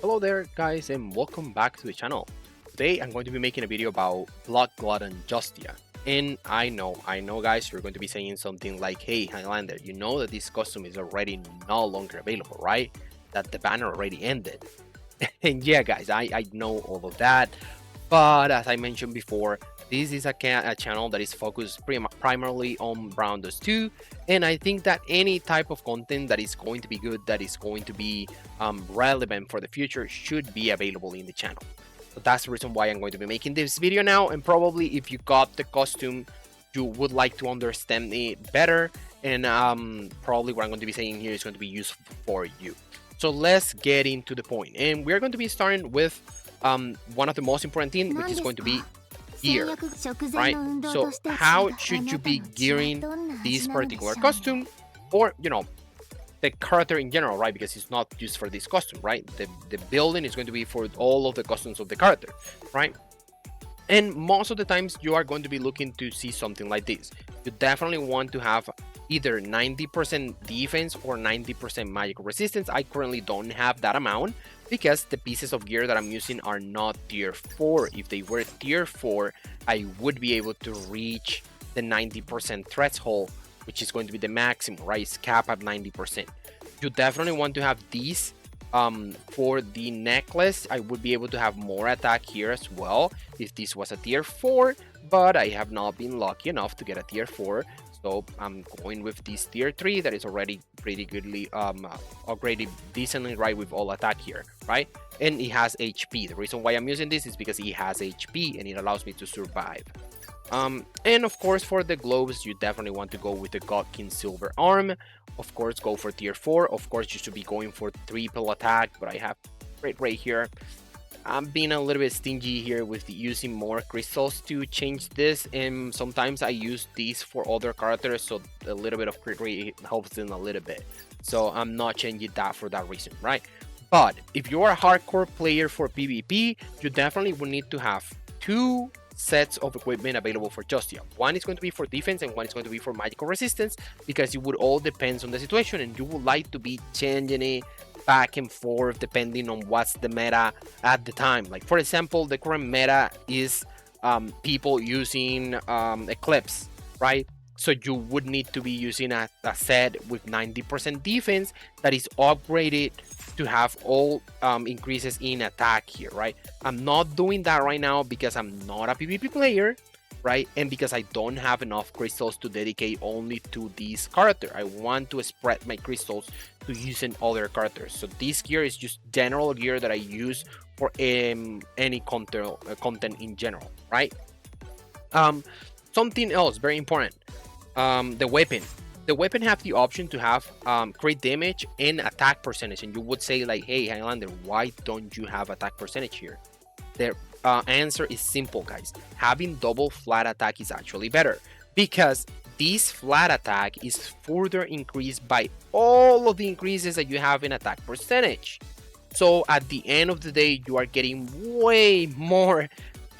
Hello there guys and welcome back to the channel. Today I'm going to be making a video about Glutton Justia. And I know guys, you're going to be saying something like, hey Highlander, you know that this costume is already no longer available, right? That the banner already ended. And yeah guys, I know all of that. But as I mentioned before, this is a channel that is focused primarily on Brown Dust 2, and I think that any type of content that is going to be good, that is going to be relevant for the future, should be available in the channel. So that's the reason why I'm going to be making this video now, and probably if you got the costume, you would like to understand it better, and probably what I'm going to be saying here is going to be useful for you. So let's get into the point, and we're going to be starting with one of the most important things, which is going to be gear, right? So how should you be gearing this particular costume, or the character in general, right? Because it's not just for this costume, right? The building is going to be for all of the costumes of the character, right? And most of the times you are going to be looking to see something like this. You definitely want to have either 90% defense or 90% magic resistance. I currently don't have that amount because the pieces of gear that I'm using are not tier 4. If they were tier 4, I would be able to reach the 90% threshold, which is going to be the maximum, right? It's capped at 90%. You definitely want to have these. For the necklace, I would be able to have more attack here as well if this was a tier 4, but I have not been lucky enough to get a tier 4, so I'm going with this tier 3 that is already pretty goodly upgraded decently, right, with all attack here, right? And it has HP. The reason why I'm using this is because it has HP and it allows me to survive. And of course, for the gloves, you definitely want to go with the Glutton silver arm. Of course, go for tier 4. Of course, you should be going for triple attack, but I have right here. I'm being a little bit stingy here with using more crystals to change this, and sometimes I use these for other characters, so a little bit of crit rate helps them a little bit. So I'm not changing that for that reason, right? But if you are a hardcore player for PvP, you definitely will need to have two sets of equipment available for Justia. One is going to be for defense and one is going to be for magical resistance, because it would all depends on the situation and you would like to be changing it back and forth depending on what's the meta at the time. Like for example, the current meta is people using Eclipse, right? So you would need to be using a set with 90% defense that is upgraded to have all increases in attack here, right? I'm not doing that right now because I'm not a PvP player, right? And because I don't have enough crystals to dedicate only to this character. I want to spread my crystals to using other characters. So this gear is just general gear that I use for any content in general, right? Something else very important, the weapon. The weapon have the option to have crit damage and attack percentage, and you would say like, hey Highlander, why don't you have attack percentage here? The answer is simple, guys. Having double flat attack is actually better, because this flat attack is further increased by all of the increases that you have in attack percentage. So at the end of the day, you are getting way more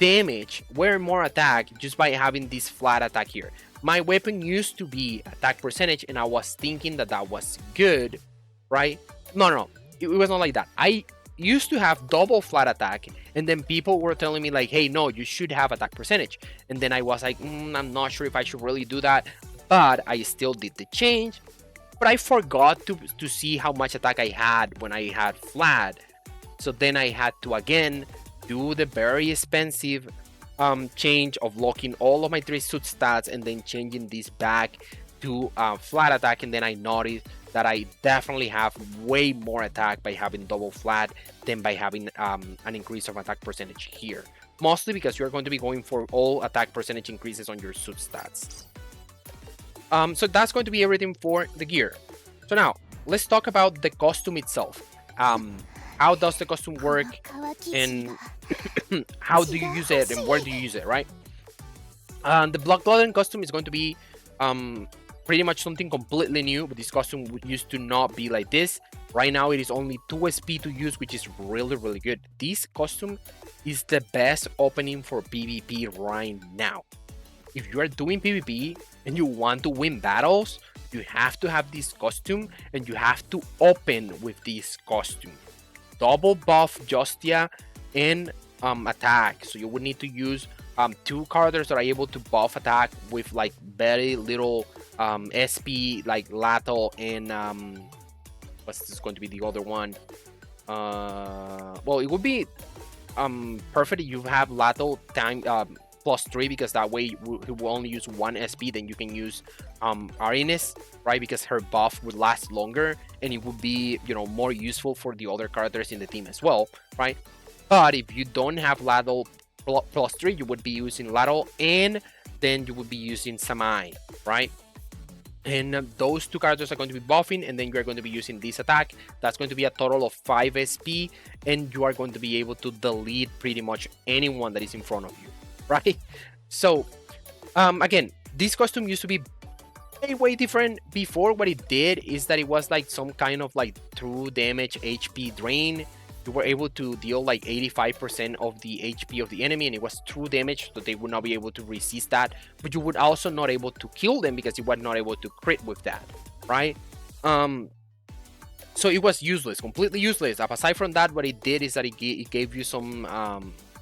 damage, way more attack just by having this flat attack here. My weapon used to be attack percentage and I was thinking that that was good, right? No, it was not like that. I used to have double flat attack and then people were telling me like, hey, no, you should have attack percentage. And then I was like, I'm not sure if I should really do that, but I still did the change. But I forgot to see how much attack I had when I had flat. So then I had to again do the very expensive change of locking all of my 3 suit stats and then changing this back to flat attack, and then I noticed that I definitely have way more attack by having double flat than by having an increase of attack percentage here, mostly because you're going to be going for all attack percentage increases on your suit stats. So that's going to be everything for the gear. So now let's talk about the costume itself. How does the costume work, and how do you use it, and where do you use it, right? The Glutton costume is going to be pretty much something completely new, but this costume used to not be like this. Right now it is only 2 SP to use, which is really good. This costume is the best opening for PvP right now. If you are doing PvP and you want to win battles, you have to have this costume and you have to open with this costume. double buff Justia and attack. So you would need to use 2 characters that are able to buff attack with like very little SP, like Lato and what's this going to be the other one? Well, it would be perfect if you have Lato time +3, because that way he will only use 1 SP. Then you can use Arenis, right? Because her buff would last longer and it would be, you know, more useful for the other characters in the team as well, right? But if you don't have Lato +3, you would be using Lato and then you would be using Samai, right? And those 2 characters are going to be buffing, and then you're going to be using this attack. That's going to be a total of 5 SP, and you are going to be able to delete pretty much anyone that is in front of you, right? So again, this costume used to be way different before. What it did is that it was like some kind of like true damage HP drain. You were able to deal like 85% of the HP of the enemy, and it was true damage, so they would not be able to resist that. But you would also not able to kill them because you were not able to crit with that, right? So it was useless, completely useless. Aside from that, what it did is that it gave you some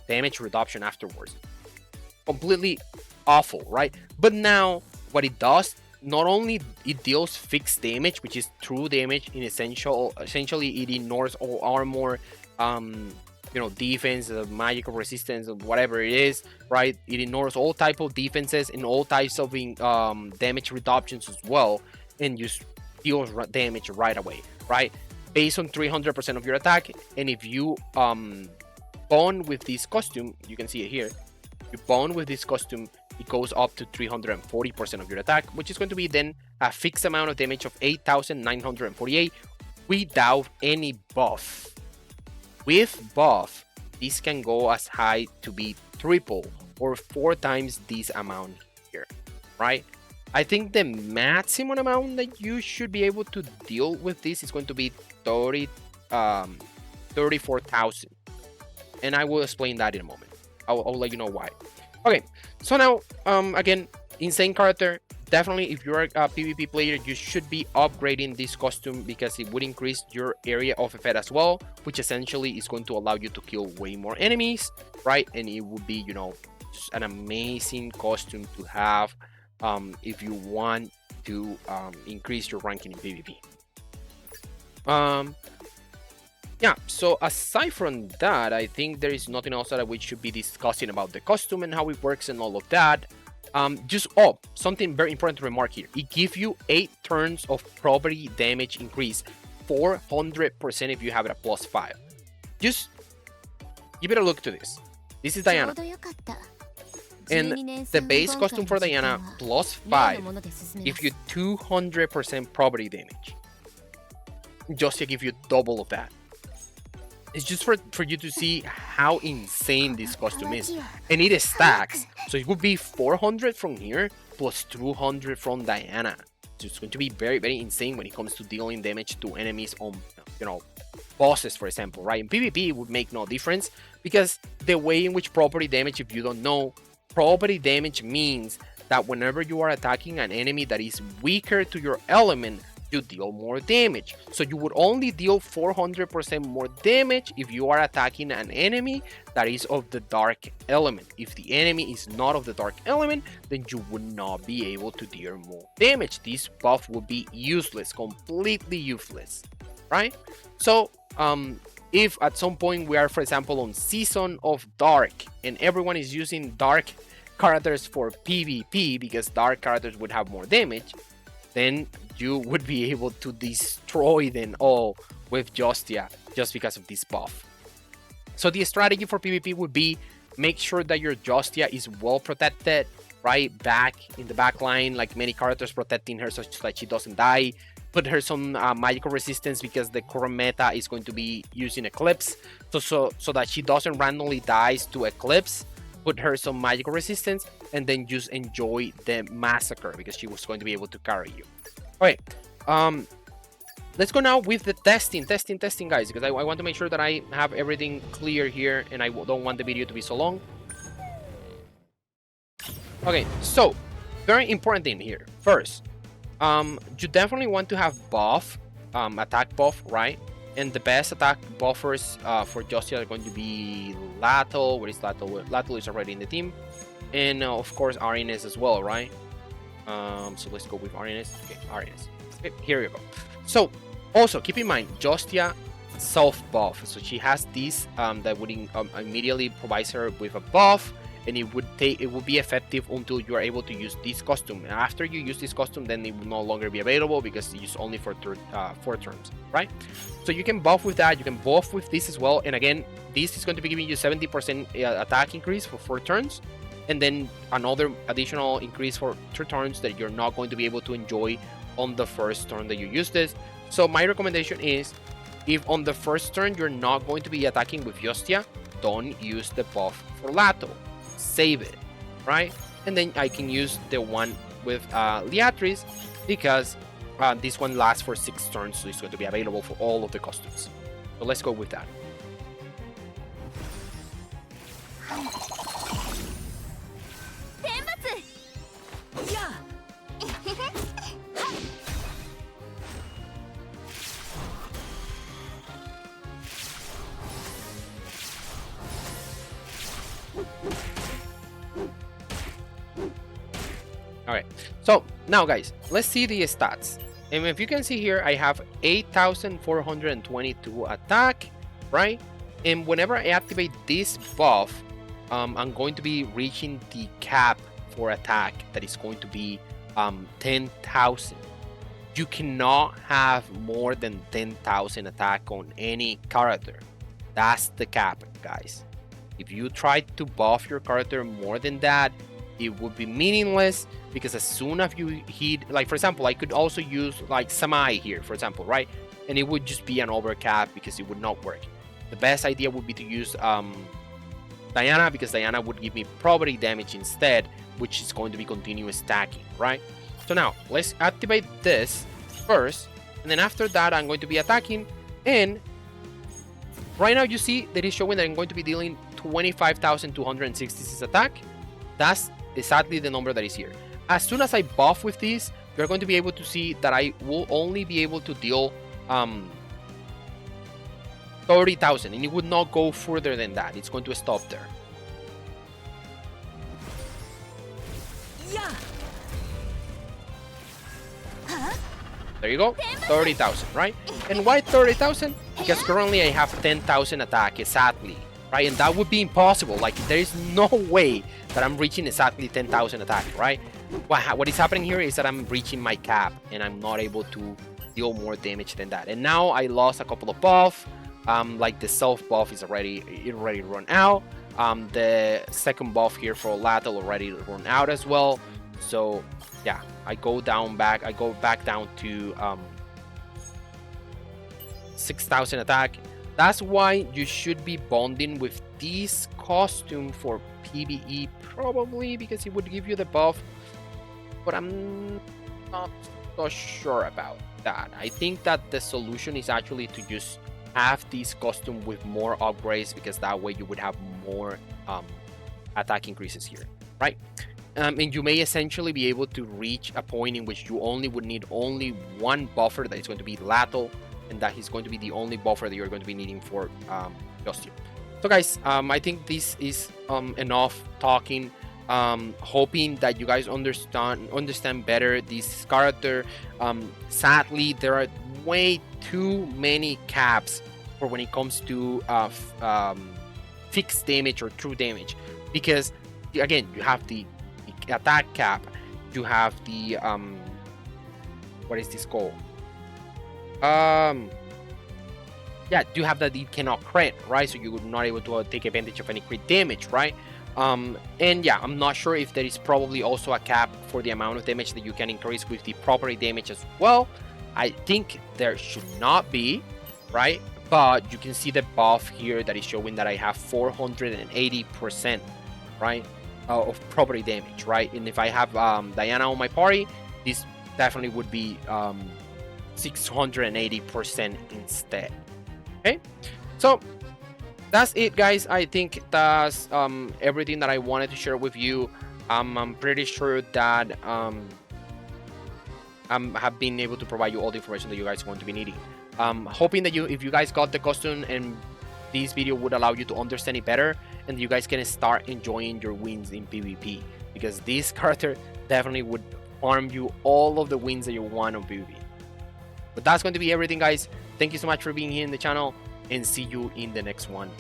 damage reduction afterwards. Completely awful, right? But now what it does, not only it deals fixed damage, which is true damage in essentially it ignores all armor, you know, defense, magical resistance, whatever it is, right? It ignores all type of defenses and all types of damage reductions as well, and just deals damage right away, right? Based on 300% of your attack. And if you bond with this costume, you can see it here, you bond with this costume, it goes up to 340% of your attack, which is going to be then a fixed amount of damage of 8,948 without any buff. With buff, this can go as high to be triple or 4 times this amount here, right? I think the maximum amount that you should be able to deal with this is going to be 34,000. And I will explain that in a moment. I'll let you know why. Okay, so now, again, insane character. Definitely, if you're a PvP player, you should be upgrading this costume because it would increase your area of effect as well, which essentially is going to allow you to kill way more enemies, right? And it would be, you know, just an amazing costume to have if you want to increase your ranking in PvP. Yeah, so aside from that, I think there is nothing else that we should be discussing about the costume and how it works and all of that. Something very important to remark here. It gives you 8 turns of property damage increase, 400% if you have it at +5. Just give it a look to this. This is Diana. And the base costume for Diana +5 gives you 200% property damage. Justia gives you double of that. It's just for you to see how insane this costume is. And it stacks. So it would be 400 from here plus 200 from Diana. So it's going to be very, very insane when it comes to dealing damage to enemies on, you know, bosses, for example, right? In PvP, it would make no difference because the way in which property damage, if you don't know, property damage means that whenever you are attacking an enemy that is weaker to your element, you deal more damage. So you would only deal 400% more damage if you are attacking an enemy that is of the dark element. If the enemy is not of the dark element, then you would not be able to deal more damage. This buff would be useless, completely useless, right? So if at some point we are, for example, on Season of Dark and everyone is using dark characters for PvP because dark characters would have more damage, then you would be able to destroy them all with Justia just because of this buff. So the strategy for PvP would be make sure that your Justia is well protected, right? Back in the back line, like many characters, protecting her so that she doesn't die. Put her some magical resistance because the current meta is going to be using Eclipse. So that she doesn't randomly dies to Eclipse. Put her some magical resistance and then just enjoy the massacre because she was going to be able to carry you. Okay, let's go now with the testing, guys, because I want to make sure that I have everything clear here and I don't want the video to be so long. Okay, so very important thing here. First, you definitely want to have buff, attack buff, right? And the best attack buffers for Justia are going to be Lato. What is Lato? Lato is already in the team. And of course, Arines as well, right? So let's go with Arines. Okay, Arines. Okay, here we go. So also keep in mind, Justia self buff. So she has this that would immediately provides her with a buff, and it would be effective until you are able to use this costume. And after you use this costume, then it will no longer be available because it's used only for 4 turns, right? So you can buff with that. You can buff with this as well. And again, this is going to be giving you 70% attack increase for 4 turns, and then another additional increase for 2 turns that you're not going to be able to enjoy on the first turn that you use this. So my recommendation is, if on the first turn you're not going to be attacking with Justia, don't use the buff for Lato. Save it, right? And then I can use the one with Liatris, because this one lasts for 6 turns, so it's going to be available for all of the costumes. So let's go with that. Alright, so now guys, let's see the stats. And if you can see here, I have 8,422 attack, right? And whenever I activate this buff, I'm going to be reaching the cap for attack that is going to be 10,000. You cannot have more than 10,000 attack on any character. That's the cap, guys. If you try to buff your character more than that, it would be meaningless, because as soon as you hit, like for example, I could also use like Samai here, for example, right? And it would just be an overcap because it would not work. The best idea would be to use Diana, because Diana would give me property damage instead, which is going to be continuous stacking, right? So now let's activate this first, and then after that I'm going to be attacking. And right now you see that it's showing that I'm going to be dealing 25,266 attack. That's exactly the number that is here. As soon as I buff with this, you're going to be able to see that I will only be able to deal 30,000, and it would not go further than that. It's going to stop there. Yeah. There you go, 30,000, right? And why 30,000? Because currently I have 10,000 attack, exactly, right? And that would be impossible. Like, there is no way that I'm reaching exactly 10,000 attack, right? What is happening here is that I'm reaching my cap, and I'm not able to deal more damage than that. And now I lost a couple of buff. Like the self buff is already run out. The second buff here for Latal already run out as well. So yeah, I go back down to 6,000 attack. That's why you should be bonding with this costume for PvE, probably because it would give you the buff, but I'm not so sure about that. I think that the solution is actually to just have this costume with more upgrades, because that way you would have more attack increases here, right? And you may essentially be able to reach a point in which you would need only one buffer that is going to be Lato, and that is going to be the only buffer that you're going to be needing for Justia. So guys, I think this is enough talking. Hoping that you guys understand better this character. Sadly, there are way too many caps for when it comes to fixed damage or true damage, because again, you have the attack cap, you have the what is this called? Yeah, you have that it cannot crit, right? So you're not able to take advantage of any crit damage, right? And yeah, I'm not sure if there is probably also a cap for the amount of damage that you can increase with the property damage as well. I think there should not be, right? But you can see the buff here that is showing that I have 480%, right, of property damage, right? And if I have Diana on my party, this definitely would be 680% instead. Okay, so that's it, guys. I think that's everything that I wanted to share with you. I'm pretty sure that I have been able to provide you all the information that you guys are going to be needing. Hoping that if you guys got the costume and this video would allow you to understand it better, and you guys can start enjoying your wins in PvP, because this character definitely would farm you all of the wins that you want on PvP. But that's going to be everything, guys. Thank you so much for being here in the channel, and see you in the next one.